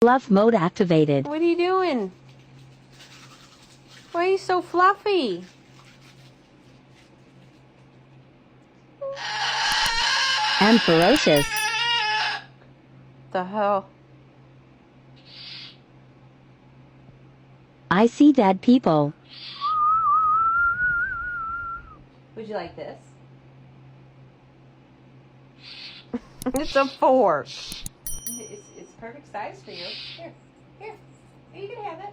Fluff mode activated. What are you doing? Why are you so fluffy? And ferocious. The hell? I see dead people. Would you like this? It's a fork. It's perfect size for you. Here, you can have it.